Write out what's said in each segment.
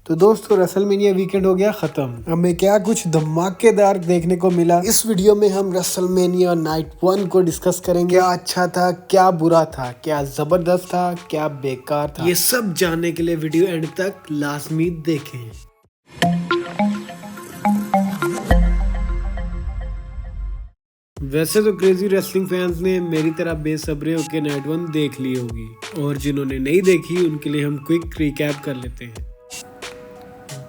तो दोस्तों WrestleMania weekend हो गया खत्म। हमें क्या कुछ धमाकेदार देखने को मिला। इस वीडियो में हम रेसलमेनिया नाइट 1 को डिस्कस करेंगे। क्या अच्छा था, क्या बुरा था, क्या जबरदस्त था, क्या बेकार था, ये सब जानने के लिए वीडियो एंड तक लाजमी देखें। वैसे तो क्रेजी रेसलिंग फैंस ने मेरी तरह बेसब्रे होकर नाइट 1 देख ली होगी, और जिन्होंने नहीं देखी उनके लिए हम क्विक रिकैप कर लेते हैं।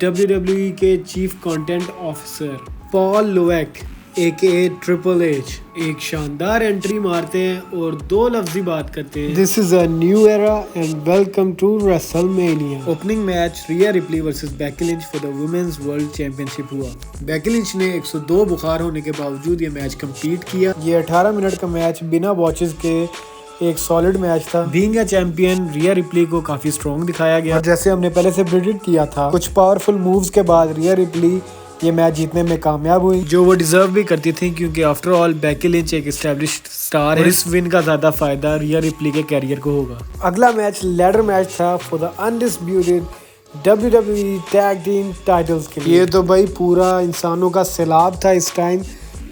WWE के chief content officer Paul Levesque AKA triple H एक शानदार एंट्री मारते हैं और दो लफ्जी बात करते हैं, this is a new era and welcome to WrestleMania. Opening match Rhea Ripley versus Becky Lynch for the women's world championship हुआ। बेकी लिंच ने 102 बुखार होने के बावजूद ये मैच कंप्लीट किया। ये 18 मिनट का मैच बिना वॉचेस के एक सॉलिड मैच था। Being a champion Riya replay को काफी स्ट्रॉन्ग दिखाया गया, और जैसे हमने पहले से प्रेडिक्ट किया था, कुछ पावरफुल मूव्स के बाद रिया रिप्ली ये मैच जीतने में कामयाब हुई, जो वो डिजर्व भी करती थी, क्योंकि आफ्टर ऑल बेकी लिंच एक एस्टैब्लिश्ड स्टार है और इस विन का ज्यादा फायदा रिया रिप्ली के कैरियर को होगा। अगला मैच लैडर मैच था for the undisputed WWE tag team titles के लिए। ये तो भाई पूरा इंसानों का सैलाब था इस टाइम,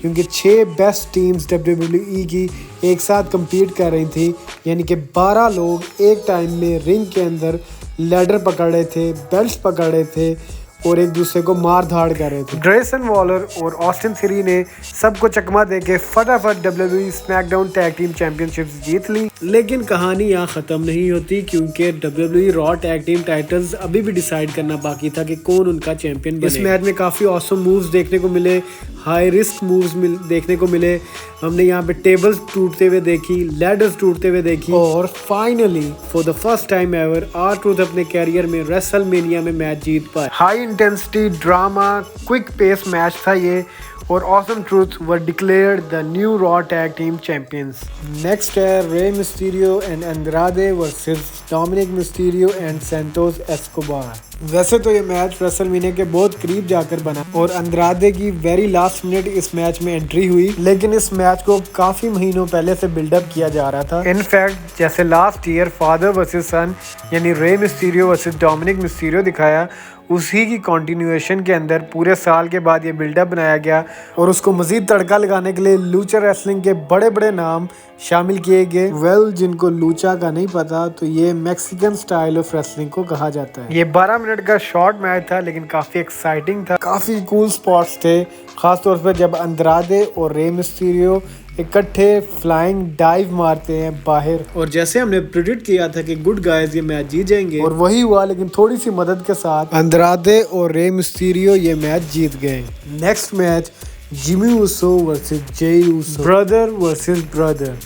क्योंकि 6 बेस्ट टीम्स WWE की एक साथ compete कर रही थी, यानी कि 12 लोग एक टाइम में रिंग के अंदर लैडर पकड़ रहे थे, बेल्ट पकड़ रहे थे और एक दूसरे को मार धाड़ कर रहे थे। ग्रेसन वॉलर और ऑस्टिन थ्री ने सबको चकमा देके फटाफट WWE SmackDown tag team championships जीत ली। लेकिन कहानी यहाँ खत्म नहीं होती, क्योंकि WWE Raw tag team titles अभी भी डिसाइड करना बाकी था कि कौन उनका चैंपियन बने। इस मैच में काफी ऑसम मूव्स देखने को मिले, हाई रिस्क मूव्स देखने को मिले। हमने यहाँ पे टेबल्स टूटते हुए देखी, लैडर्स टूटते हुए देखी, और finally for the first time ever R-Truth अपने कैरियर में रेसलमेनिया में मैच जीत पाए। High intensity drama quick pace match था ये, और awesome Truth were declared the new Raw tag team champions. Next है Rey Mysterio and Andrade versus Dominik Mysterio and Santos Escobar. वैसे तो ये मैच रेसलमेनिया के बहुत करीब जाकर बना, और एंड्राडे की वेरी लास्ट मिनट इस मैच में एंट्री हुई, लेकिन इस मैच को काफी महीनों पहले से बिल्डअप किया जा रहा था। इनफैक्ट जैसे लास्ट ईयर फादर वर्सेस सन यानी Rey Mysterio versus Dominik Mysterio दिखाया, उसी की कंटिन्यूएशन के अंदर पूरे साल के बाद ये बिल्डअप बनाया गया, और उसको मजीद तड़का लगाने के लिए लूचा रेसलिंग के बड़े बड़े नाम शामिल किए गए। जिनको लूचा का नहीं पता, तो ये मैक्सिकन स्टाइल ऑफ रेसलिंग को कहा जाता है। ये 12 मिनट का शॉर्ट मैच था, लेकिन काफी एक्साइटिंग था। काफी कूल स्पॉट्स थे, खासतौर पर जब एंड्राडे और रे मिस्टीरियो इकट्ठे फ्लाइंग डाइव मारते हैं बाहर, और जैसे हमने प्रेडिक्ट किया था कि गुड गाइज ये मैच जीत जाएंगे, और वही हुआ, लेकिन थोड़ी सी मदद के साथ एंड्राडे और रे मिस्टीरियो ये मैच जीत गए। Next match Jimmy Uso versus Jey Uso, brother versus brother.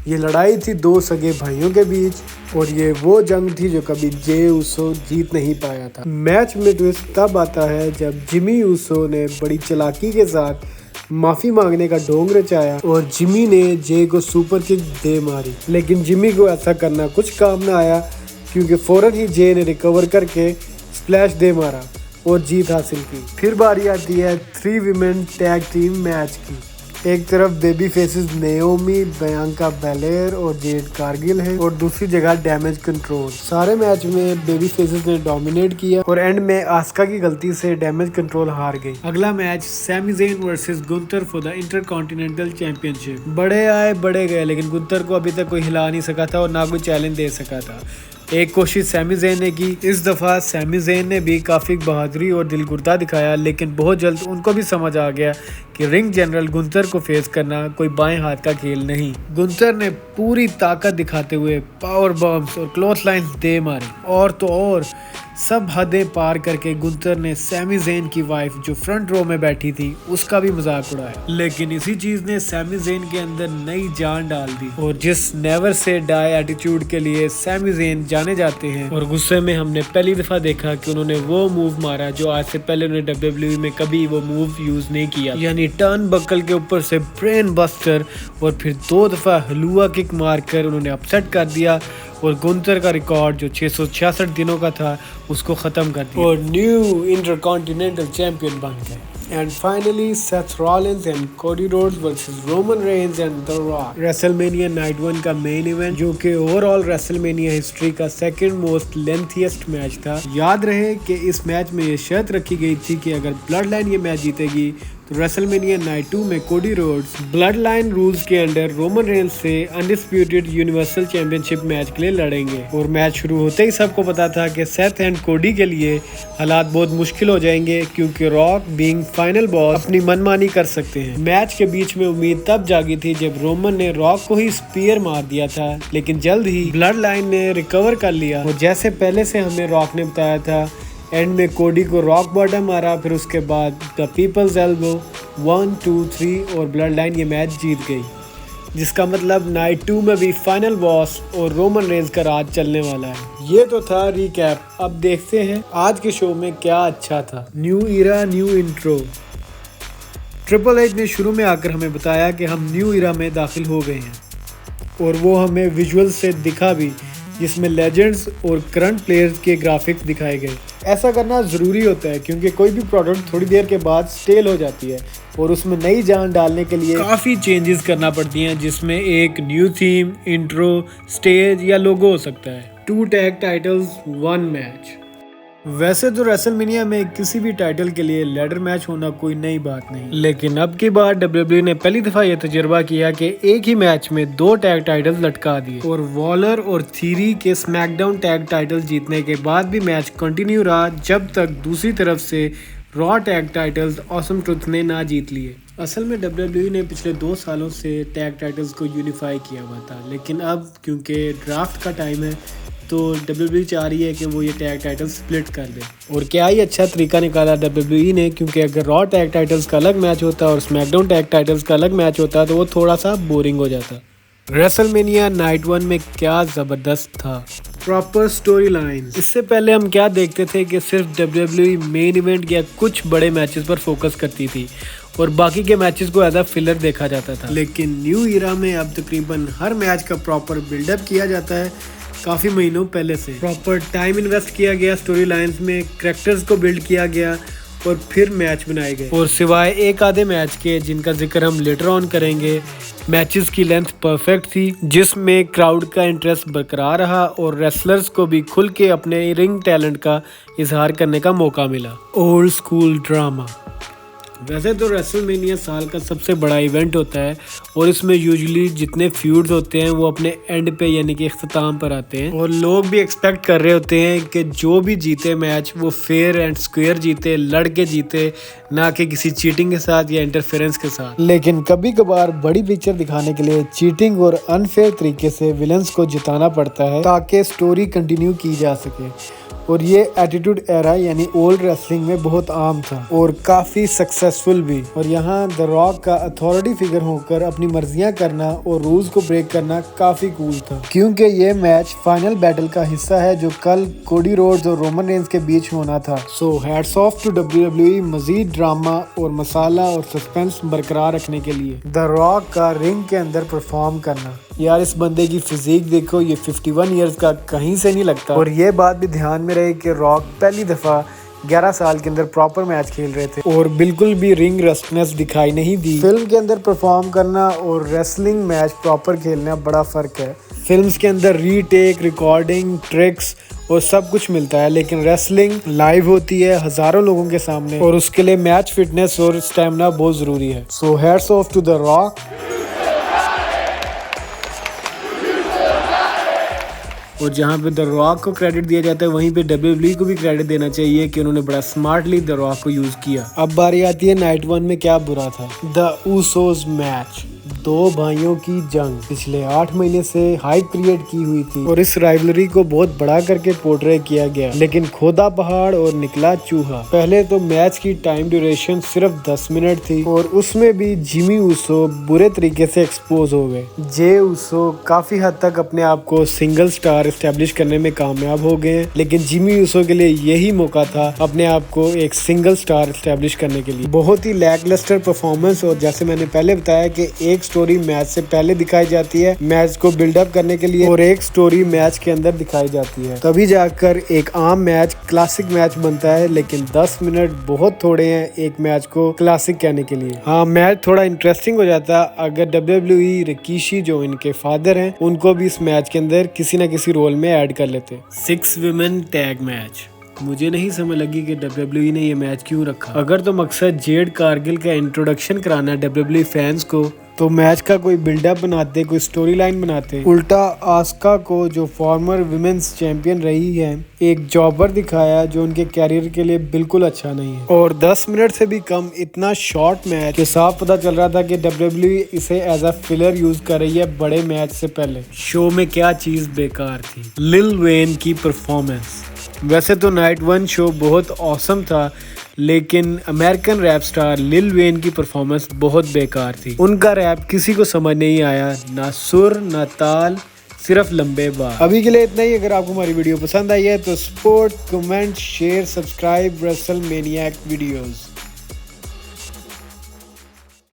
ये लड़ाई थी दो सगे भाइयों के बीच, और ये वो जंग थी जो कभी जे ऊसो जीत नहीं पाया था। मैच में ट्विस्ट तब आता है जब जिमी ऊसो ने बड़ी चालाकी के साथ माफी मांगने का ढोंग रचाया, और जिमी ने जे को सुपर किक दे मारी, लेकिन जिमी को ऐसा करना कुछ काम ना आया, क्योंकि फौरन ही जे ने रिकवर करके स्प्लैश दे मारा और जीत हासिल की। फिर बारी आती है 3 विमेन टैग टीम मैच की। एक तरफ baby faces Naomi, Bianca Belair और जेड कारगिल है, और दूसरी जगह डैमेज कंट्रोल। सारे मैच में बेबी फेसेस ने डोमिनेट किया, और एंड में आस्का की गलती से डैमेज कंट्रोल हार गई। अगला match Sami Zayn versus Gunther for the intercontinental championship. बड़े आए बड़े गए, लेकिन गुंथर को अभी तक कोई हिला नहीं सका था और ना कोई चैलेंज दे सका था। एक कोशिश सैमी ज़ेन ने की। इस दफ़ा सैमी ज़ेन ने भी काफ़ी बहादुरी और दिलगुर्दा दिखाया, लेकिन बहुत जल्द उनको भी समझ आ गया कि रिंग जनरल गुंथर को फेस करना कोई बाएं हाथ का खेल नहीं। गुंथर ने पूरी ताकत दिखाते हुए पावर बम्स और क्लॉथ लाइन्स दे मारी, और तो और सब हदें पार करके गुंथर ने सैमी ज़ेन की वाइफ जो फ्रंट रो में बैठी थी उसका भी मजाक उड़ाया। लेकिन इसी चीज ने सैमी ज़ेन के अंदर नई जान डाल दी, और जिस नेवर से डाई एटीट्यूड के लिए सैमी ज़ेन जाने जाते हैं, और गुस्से में हमने पहली दफा देखा कि उन्होंने वो मूव मारा जो आज से पहले उन्होंने WWE में कभी वो मूव यूज नहीं किया, यानी टर्न बकल के ऊपर से ब्रेन बस्टर, और फिर 2 दफा हलुआ किक मारकर उन्होंने अपसेट कर दिया, और गुंथर का रिकॉर्ड जो 666 दिनों का था उसको ख़त्म कर दिया, और न्यू इंटरकॉन्टिनेंटल चैंपियन बन गए। And finally, Seth Rollins and Cody Rhodes versus Roman Reigns and The Rock. WrestleMania Night 1 का मेन इवेंट, जो कि ओवरऑल WrestleMania हिस्ट्री का सेकंड मोस्ट लेंथीएस्ट मैच था। याद रहे कि इस मैच में ये शर्त रखी गई थी कि अगर ब्लड लाइन ये मैच जीतेगी तो WrestleMania Night 2 में Cody Rhodes blood line rules के अंडर रोमन रेंस से अनडिस्प्यूटेड यूनिवर्सल चैंपियनशिप मैच के लिए लड़ेंगे। और मैच शुरू होते ही सबको पता था कि सेथ एंड कोडी के लिए हालात बहुत मुश्किल हो जाएंगे, क्योंकि रॉक बीइंग फाइनल बॉस अपनी मनमानी कर सकते हैं। मैच के बीच में उम्मीद तब जागी थी जब रोमन ने रॉक को ही स्पीयर मार दिया था, लेकिन जल्द ही ब्लड लाइन ने रिकवर कर लिया। और जैसे पहले से हमें रॉक ने बताया था, एंड में कोडी को रॉक बॉटम मारा, फिर उसके बाद द पीपल्स एल्बो 1 2 3 और ब्लड लाइन ये मैच जीत गई, जिसका मतलब नाइट 2 में भी फाइनल बॉस और रोमन रेंस का राज चलने वाला है। ये तो था रिकैप। अब देखते हैं आज के शो में क्या अच्छा था। New era new intro. Triple H ने शुरू में आकर हमें बताया कि हम न्यू ईरा में दाखिल हो गए हैं, और वो हमें विजुअल से दिखा भी, जिसमें लेजेंड्स और करंट प्लेयर्स के ग्राफिक्स दिखाए गए। ऐसा करना ज़रूरी होता है, क्योंकि कोई भी प्रोडक्ट थोड़ी देर के बाद स्टेल हो जाती है और उसमें नई जान डालने के लिए काफ़ी चेंजेस करना पड़ती हैं, जिसमें एक न्यू थीम, इंट्रो, स्टेज या लोगो हो सकता है। 2 टैग टाइटल्स 1 मैच। वैसे तो रेसलमेनिया में किसी भी टाइटल के लिए लैडर मैच होना कोई नई बात नहीं, लेकिन अब की बार WWE ने पहली दफा यह तजुर्बा किया कि एक ही मैच में 2 टैग टाइटल्स लटका दिए। और वॉलर और थीरी के स्मैकडाउन टैग टाइटल जीतने के बाद भी मैच कंटिन्यू रहा, जब तक दूसरी तरफ से raw tag titles awesome truth ने ना जीत लिए। असल में WWE ने पिछले 2 सालों से टैग टाइटल्स को यूनिफाई किया हुआ था, लेकिन अब क्योंकि ड्राफ्ट का टाइम है तो WWE चाह रही है कि वो ये टैग टाइटल स्प्लिट कर दे। और क्या ही अच्छा तरीका निकाला WWE ने, क्योंकि अगर रॉ टैग टाइटल्स का अलग मैच होता और स्मैकडाउन टैग टाइटल्स का अलग मैच होता तो वो थोड़ा सा बोरिंग हो जाता। रेसलमेनिया नाइट 1 में क्या ज़बरदस्त था। Proper story line. इससे पहले हम क्या देखते थे कि सिर्फ WWE मेन इवेंट या कुछ बड़े मैचेस पर फोकस करती थी और बाकी के मैचेस को एज अ फिलर देखा जाता था, लेकिन न्यू ईरा में अब तकरीबन हर मैच का प्रॉपर बिल्डअप किया जाता है, काफ़ी महीनों पहले से। प्रॉपर टाइम इन्वेस्ट किया गया स्टोरी लाइन्स में, कैरेक्टर्स को बिल्ड किया गया और फिर मैच बनाए गए। और सिवाय एक आधे मैच के जिनका जिक्र हम लेटर ऑन करेंगे, मैचेस की लेंथ परफेक्ट थी, जिसमें क्राउड का इंटरेस्ट बरकरार रहा और रेसलर्स को भी खुल के अपने रिंग टैलेंट का इजहार करने का मौका मिला। Old school drama. वैसे तो रेसलमेनिया साल का सबसे बड़ा इवेंट होता है और इसमें यूजुअली जितने फ्यूड्स होते हैं वो अपने एंड पे यानी कि इख्तिताम पर आते हैं, और लोग भी एक्सपेक्ट कर रहे होते हैं कि जो भी जीते मैच वो फेयर एंड स्क्वायर जीते, लड़ के जीते, ना कि किसी चीटिंग के साथ या इंटरफेरेंस के साथ। लेकिन कभी कभार बड़ी पिक्चर दिखाने के लिए चीटिंग और अनफेयर तरीके से विलन्स को जिताना पड़ता है ताकि स्टोरी कंटिन्यू की जा सके, और ये एटीट्यूड एरा यानी ओल्ड रेसलिंग में बहुत आम था और काफ़ी सक्सेसफुल भी। और यहाँ द रॉक का अथॉरिटी फिगर होकर अपनी मर्जियाँ करना और रूल्स को ब्रेक करना काफ़ी कूल था, क्योंकि ये मैच फाइनल बैटल का हिस्सा है जो कल कोडी रोड्स और रोमन रेंस के बीच होना था। So hats off to WWE मजीद ड्रामा और मसाला और सस्पेंस बरकरार रखने के लिए। द रॉक का रिंग के अंदर परफॉर्म करना, यार इस बंदे की फिजिक देखो, ये 51 इयर्स का कहीं से नहीं लगता। और ये बात भी ध्यान में रहे कि रॉक पहली दफ़ा 11 साल के अंदर प्रॉपर मैच खेल रहे थे और बिल्कुल भी रिंग रस्टनेस दिखाई नहीं दी। फिल्म के अंदर परफॉर्म करना और रेसलिंग मैच प्रॉपर खेलना बड़ा फ़र्क है। फिल्म्स के अंदर रीटेक, रिकॉर्डिंग, ट्रिक्स और सब कुछ मिलता है, लेकिन रेसलिंग लाइव होती है हज़ारों लोगों के सामने और उसके लिए मैच फिटनेस और स्टेमिना बहुत ज़रूरी है। So hats off to the Rock. और जहाँ पे द रॉक को क्रेडिट दिया जाता है, वहीं पे WWE को भी क्रेडिट देना चाहिए कि उन्होंने बड़ा स्मार्टली द रॉक को यूज किया। अब बारी आती है नाइट 1 में क्या बुरा था। द ऊसोस मैच, 2 भाइयों की जंग पिछले 8 महीने से हाइप क्रिएट की हुई थी और इस राइवलरी को बहुत बड़ा करके पोर्ट्रे किया गया, लेकिन खोदा पहाड़ और निकला चूहा। पहले तो मैच की टाइम ड्यूरेशन सिर्फ 10 मिनट थी और उसमें भी जिमी ऊसो बुरे तरीके से एक्सपोज हो गए। जे ऊसो काफी हद तक अपने आप को सिंगल स्टार एस्टेब्लिश करने में कामयाब हो गए, लेकिन जिमी ऊसो के लिए यही मौका था अपने आप को एक सिंगल स्टार एस्टेब्लिश करने के लिए। बहुत ही लैकलस्टर परफॉर्मेंस, और जैसे मैंने पहले बताया कि एक स्टोरी मैच से पहले दिखाई जाती है मैच को बिल्डअप करने के लिए, और एक स्टोरी मैच के अंदर दिखाई जाती है। तभी जाकर एक आम मैच क्लासिक मैच बनता है, लेकिन 10 मिनट बहुत थोड़े हैं एक मैच को क्लासिक कहने के लिए। हाँ, मैच थोड़ा इंटरेस्टिंग हो जाता अगर WWE रिकीशी जो इनके फादर हैं उनको भी इस मैच के अंदर किसी न किसी रोल में ऐड कर लेते। 6 विमेन टैग मैच, मुझे नहीं समझ लगी कि WWE ने ये मैच क्यों रखा। अगर तो मकसद जेड कारगिल का इंट्रोडक्शन कराना है WWE फैंस को, तो मैच का कोई बिल्डअप बनाते, कोई स्टोरी लाइन बनाते। उल्टा आस्का को, जो फॉर्मर विमेंस चैंपियन रही है, एक जॉबर दिखाया जो उनके कैरियर के लिए बिल्कुल अच्छा नहीं है। और 10 मिनट से भी कम इतना शॉर्ट मैच के साफ पता चल रहा था कि WWE इसे एज अ फिलर यूज कर रही है बड़े मैच से पहले। शो में क्या चीज बेकार थी, लिल वेन की परफॉर्मेंस। वैसे तो नाइट 1 शो बहुत औसम था, लेकिन American rap star Lil Wayne की परफॉर्मेंस बहुत बेकार थी। उनका रैप किसी को समझ नहीं आया, ना सुर ना ताल, सिर्फ लंबे बार। अभी के लिए इतना ही। अगर आपको हमारी वीडियो पसंद आई है तो support, comment, share, subscribe WrestleManiac videos.